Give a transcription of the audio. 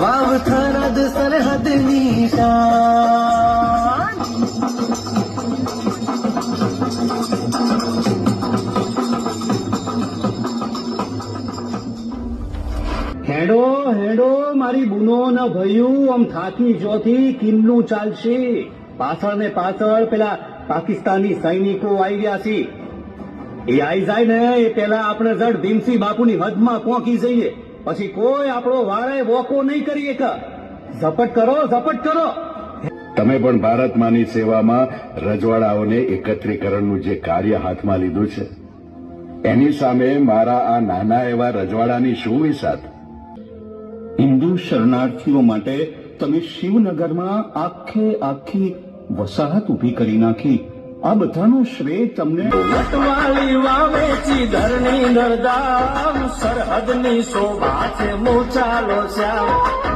વાવ થરદ સરહદની શાન હેડો હેડો મારી બુનો ન ભયું આમ થાકી જોથી કિલ્લું ચાલશે. પાછળ ને પાછળ પેલા પાકિસ્તાની સૈનિકો આવી ગયા છે. એ આવી જાય ને એ પેલા આપણે જડ ભીમસિંહ બાપુની હદમાં પહોંચી જઈએ, પછી કોઈ આપણો વારે વોકો નહીં કરીએ. ઝપટ કરો ઝપટ કરો. તમે પણ ભારત માની સેવામાં રજવાડાઓને એકત્રીકરણનું જે કાર્ય હાથમાં લીધું છે એની સામે મારા આ નાના એવા રજવાડાની શું વિસાત? હિન્દુ શરણાર્થીઓ માટે તમે શિવનગરમાં આખી વસાહત ઉભી કરી નાખી. આ બધાનું શ્રેય તમને. વટવાળી વાવેચી ધરની નરદામ સરહદની શોભા છે મોચાલો શ્યામ